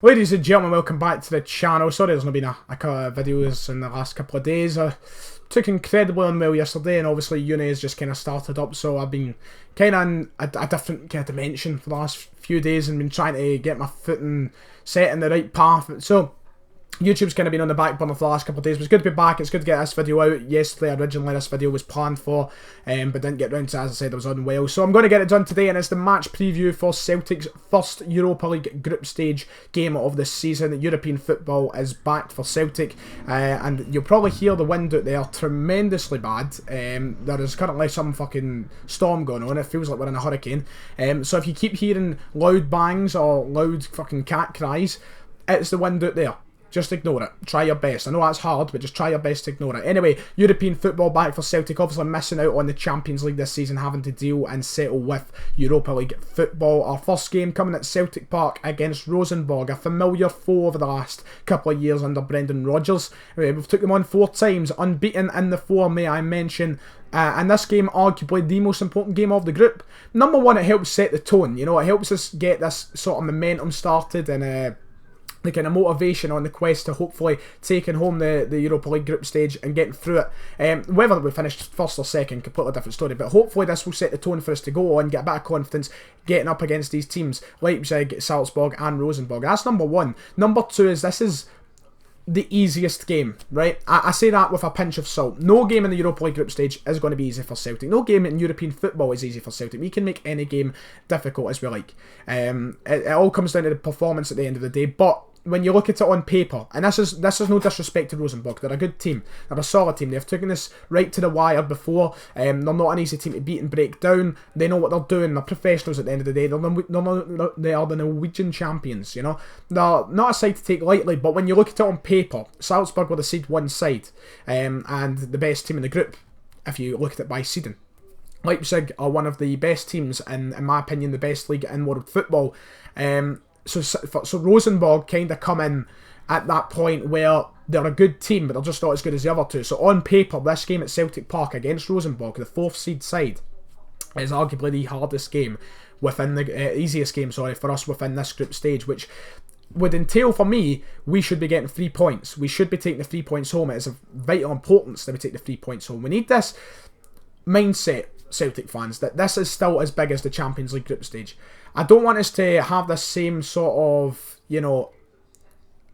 Ladies and gentlemen, welcome back to the channel. Sorry there's not been a couple of videos in the last couple of days. I took incredibly unwell yesterday, and obviously uni has just kind of started up, so I've been kind of in a different kind of dimension for the last few days and been trying to get my footing set in the right path. So YouTube's kind of been on the back burner for the last couple of days, but it's good to be back. It's good to get this video out. Yesterday, originally, this video was planned for, but didn't get round to it. As I said, I was unwell. So I'm going to get it done today, and it's the match preview for Celtic's first Europa League group stage game of the season. European football is back for Celtic, and you'll probably hear the wind out there tremendously bad. There is currently some fucking storm going on. It feels like we're in a hurricane. So if you keep hearing loud bangs or loud fucking cat cries, it's the wind out there. Just ignore it. Try your best. I know that's hard, but just try your best to ignore it. Anyway, European football back for Celtic. Obviously missing out on the Champions League this season, having to deal and settle with Europa League football. Our first game coming at Celtic Park against Rosenborg, a familiar foe over the last couple of years under Brendan Rodgers. We've took them on 4 times, unbeaten in the 4, may I mention. And this game, arguably the most important game of the group. Number one, it helps set the tone. You know, it helps us get this sort of momentum started and the kind of motivation on the quest to hopefully taking home the Europa League group stage and getting through it. Whether we finished first or second, completely different story, but hopefully this will set the tone for us to go on, get a bit of confidence getting up against these teams, Leipzig, Salzburg and Rosenborg. That's number one. Number two is this is the easiest game, right? I say that with a pinch of salt. No game in the Europa League group stage is going to be easy for Celtic. No game in European football is easy for Celtic. We can make any game difficult as we like. It all comes down to the performance at the end of the day, but when you look at it on paper, and this is no disrespect to Rosenborg, they're a good team, they're a solid team, they've taken this right to the wire before, they're not an easy team to beat and break down, they know what they're doing, they're professionals at the end of the day, they are the Norwegian champions, you know, they're not a side to take lightly, but when you look at it on paper, Salzburg were the seed 1 side, and the best team in the group, if you look at it by seeding. Leipzig are one of the best teams, in my opinion, the best league in world football. So Rosenborg kind of come in at that point where they're a good team, but they're just not as good as the other two. So on paper, this game at Celtic Park against Rosenborg, the 4th seed side, is arguably the hardest game within the easiest game, sorry, for us within this group stage, which would entail for me, we should be getting 3 points. We should be taking the 3 points home. It is of vital importance that we take the 3 points home. We need this mindset, Celtic fans, that this is still as big as the Champions League group stage. I don't want us to have this same sort of, you know,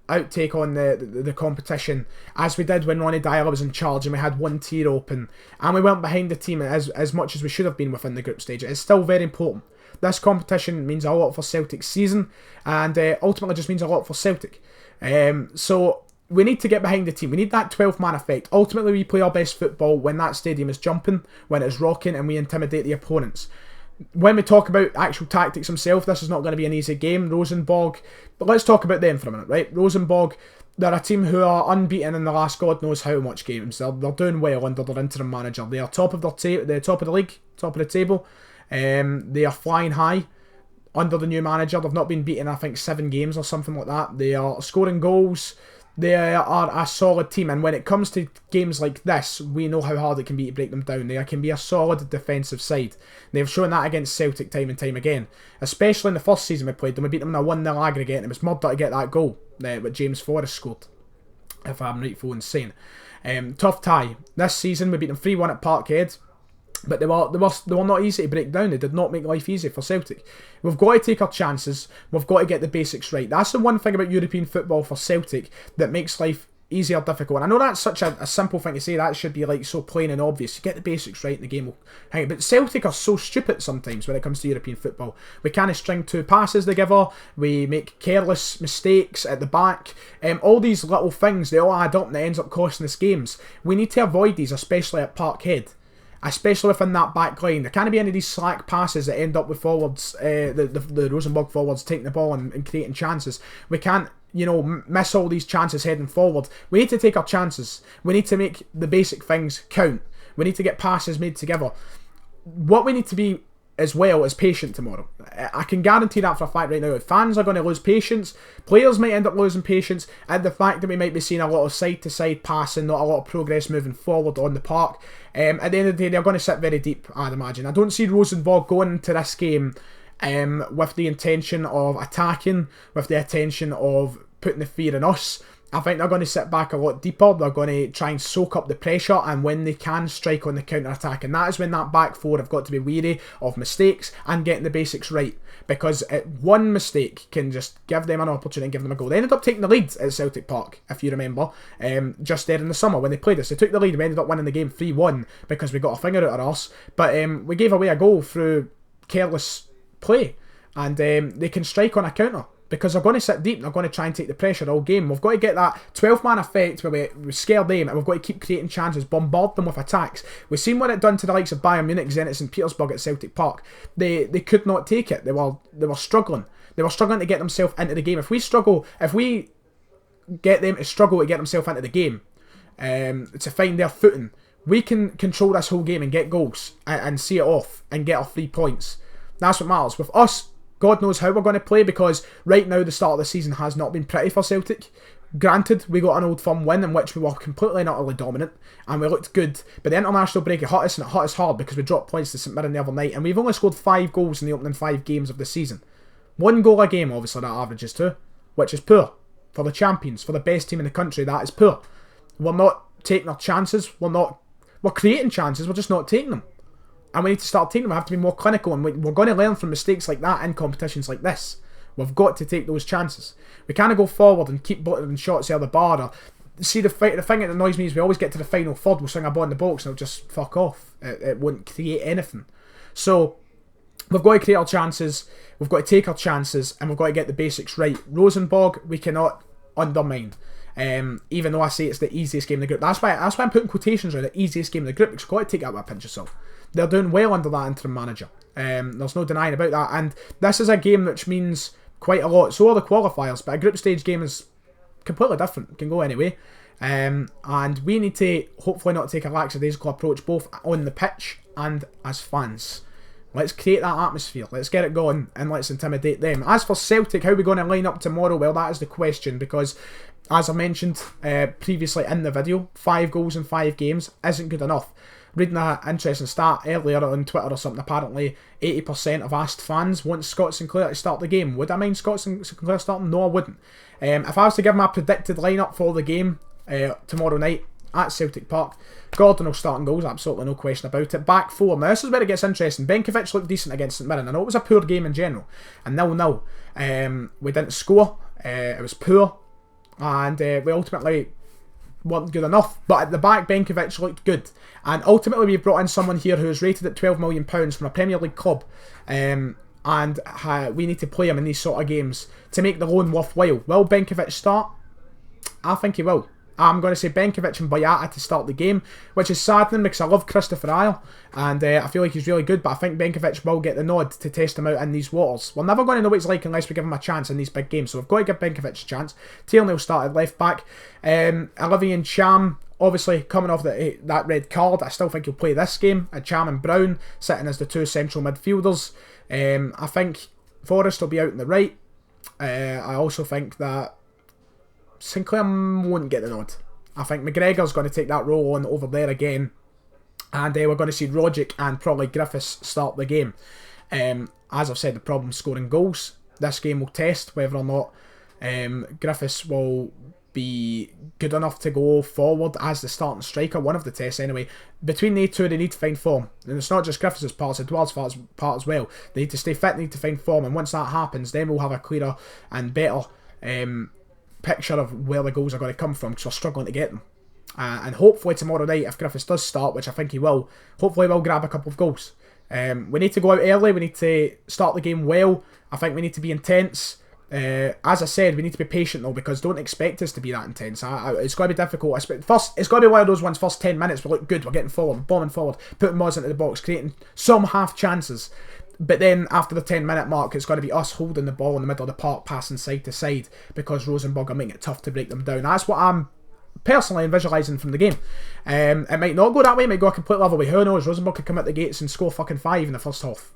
outtake on the competition as we did when Ronnie Dyer was in charge and we had 1 tier open and we weren't behind the team as much as we should have been within the group stage. It is still very important. This competition means a lot for Celtic's season and ultimately just means a lot for Celtic. So we need to get behind the team. We need that 12-man effect. Ultimately, we play our best football when that stadium is jumping, when it's rocking, and we intimidate the opponents. When we talk about actual tactics themselves, this is not going to be an easy game. Rosenborg, but let's talk about them for a minute, right? Rosenborg, they're a team who are unbeaten in the last God knows how much games. They're doing well under their interim manager. They are top of they're top of the league, top of the table. They are flying high under the new manager. They've not been beaten, I think, 7 games or something like that. They are scoring goals. They are a solid team, and when it comes to games like this, we know how hard it can be to break them down. They can be a solid defensive side. They've shown that against Celtic time and time again, especially in the first season we played them. We beat them in a 1-0 aggregate, and it was murder to get that goal that James Forrest scored, if I'm rightful in saying. Tough tie. This season we beat them 3-1 at Parkhead, but they were not easy to break down. They did not make life easy for Celtic. We've got to take our chances. We've got to get the basics right. That's the one thing about European football for Celtic that makes life easy or difficult. And I know that's such a simple thing to say. That should be like so plain and obvious. You get the basics right and the game will hang. But Celtic are so stupid sometimes when it comes to European football. We can't string 2 passes together. We make careless mistakes at the back. All these little things, they all add up and it ends up costing us games. We need to avoid these, especially at Parkhead. Especially within that back line. There can't be any of these slack passes that end up with forwards, the Rosenborg forwards taking the ball and creating chances. We can't, you know, miss all these chances heading forward. We need to take our chances. We need to make the basic things count. We need to get passes made together. What we need to be as well is patient tomorrow. I can guarantee that for a fact right now. Fans are going to lose patience. Players might end up losing patience. And the fact that we might be seeing a lot of side-to-side passing, not a lot of progress moving forward on the park. At the end of the day, they're going to sit very deep, I'd imagine. I don't see Rosenborg going into this game with the intention of attacking, with the intention of putting the fear in us. I think they're going to sit back a lot deeper. They're going to try and soak up the pressure, and when they can, strike on the counter-attack. And that is when that back four have got to be wary of mistakes and getting the basics right. Because one mistake can just give them an opportunity and give them a goal. They ended up taking the lead at Celtic Park, if you remember, just there in the summer when they played us. They took the lead. We ended up winning the game 3-1 because we got a finger out of us. But we gave away a goal through careless play. And they can strike on a counter. Because they're going to sit deep and they're going to try and take the pressure all game. We've got to get that 12-man effect where we scare them, and we've got to keep creating chances, bombard them with attacks. We've seen what it done to the likes of Bayern Munich, Zenit St. Petersburg at Celtic Park. They could not take it. They were struggling. They were struggling to get themselves into the game. If we get them to struggle to get themselves into the game, to find their footing, we can control this whole game and get goals and see it off and get our 3 points. That's what matters. With us, God knows how we're going to play, because right now the start of the season has not been pretty for Celtic. Granted, we got an Old Firm win in which we were completely and utterly dominant and we looked good, but the international break, it hurt us, and it hurt us hard because we dropped points to St Mirren the other night, and we've only scored 5 goals in the opening 5 games of the season. 1 goal a game, obviously, that averages to, which is poor. For the champions, for the best team in the country, that is poor. We're not taking our chances, we're creating chances, we're just not taking them. And we need to start taking them. We have to be more clinical, and we're going to learn from mistakes like that in competitions like this. We've got to take those chances. We can't go forward and keep butting shots out of the bar. Or see, the thing that annoys me is we always get to the final third, we'll swing a ball in the box and it'll just fuck off. It won't create anything. So we've got to create our chances, we've got to take our chances, and we've got to get the basics right. Rosenborg, we cannot undermine. Even though I say it's the easiest game in the group. That's why I'm putting quotations around the easiest game in the group, because you've got to take that with a pinch of salt. They're doing well under that interim manager. There's no denying about that. And this is a game which means quite a lot. So are the qualifiers, but a group stage game is completely different. It can go anyway. And we need to hopefully not take a lackadaisical approach both on the pitch and as fans. Let's create that atmosphere. Let's get it going and let's intimidate them. As for Celtic, how are we going to line up tomorrow? Well, that is the question, because as I mentioned previously in the video, 5 goals in 5 games isn't good enough. Reading an interesting stat earlier on Twitter or something, apparently 80% of asked fans want Scott Sinclair to start the game. Would I mind Scott Sinclair starting? No, I wouldn't. If I was to give my predicted lineup for the game tomorrow night at Celtic Park, Gordon will start in goals, absolutely no question about it. Back 4, now this is where it gets interesting. Benkovic looked decent against St Mirren. I know it was a poor game in general, and 0-0. We didn't score, it was poor, and we ultimately weren't good enough. But at the back, Benkovic looked good, and ultimately we've brought in someone here who is rated at £12 million from a Premier League club, and we need to play him in these sort of games to make the loan worthwhile. Will Benkovic start? I think he will. I'm going to say Benkovic and Boyata to start the game, which is saddening because I love Christopher Isle and I feel like he's really good, but I think Benkovic will get the nod to test him out in these waters. We're never going to know what he's like unless we give him a chance in these big games, so we've got to give Benkovic a chance. Tierney will start at left back. Olivier Ntcham, obviously coming off that red card, I still think he'll play this game. Ntcham and Brown sitting as the 2 central midfielders. I think Forrest will be out on the right. I also think that Sinclair won't get the nod. I think McGregor's going to take that role on over there again, and we're going to see Rogic and probably Griffiths start the game. As I've said, the problem scoring goals. This game will test whether or not Griffiths will be good enough to go forward as the starting striker. One of the tests anyway. Between the two, they need to find form, and it's not just Griffiths' part, it's Edouard's part as well. They need to stay fit, they need to find form, and once that happens, then we'll have a clearer and better picture of where the goals are going to come from, because we're struggling to get them. And hopefully tomorrow night, if Griffiths does start, which I think he will, hopefully we'll grab a couple of goals. We need to go out early, we need to start the game well. I think we need to be intense. As I said, we need to be patient though, because don't expect us to be that intense. It's going to be difficult. It's going to be one of those ones, first 10 minutes we look good, we're getting forward, bombing forward, putting Moz into the box, creating some half chances. But then after the 10-minute mark, it's going to be us holding the ball in the middle of the park, passing side to side, because Rosenborg are making it tough to break them down. That's what I'm personally visualising from the game. It might not go that way, it might go a complete other way. Who knows? Rosenborg could come out the gates and score fucking 5 in the first half.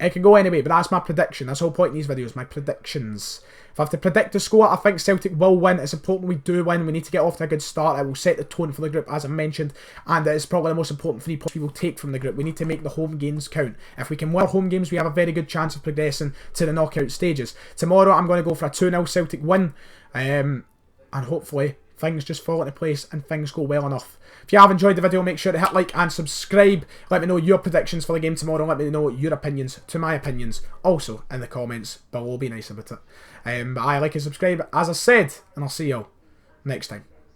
It can go anyway, but that's my prediction. That's the whole point in these videos, my predictions. If I have to predict the score, I think Celtic will win. It's important we do win. We need to get off to a good start. It will set the tone for the group, as I mentioned, and it is probably the most important 3 points we will take from the group. We need to make the home games count. If we can win our home games, we have a very good chance of progressing to the knockout stages. Tomorrow, I'm going to go for a 2-0 Celtic win, and hopefully things just fall into place and things go well enough. If you have enjoyed the video, make sure to hit like and subscribe. Let me know your predictions for the game tomorrow. Let me know your opinions to my opinions also in the comments below. Be nice about it. But I like and subscribe, as I said, and I'll see you all next time.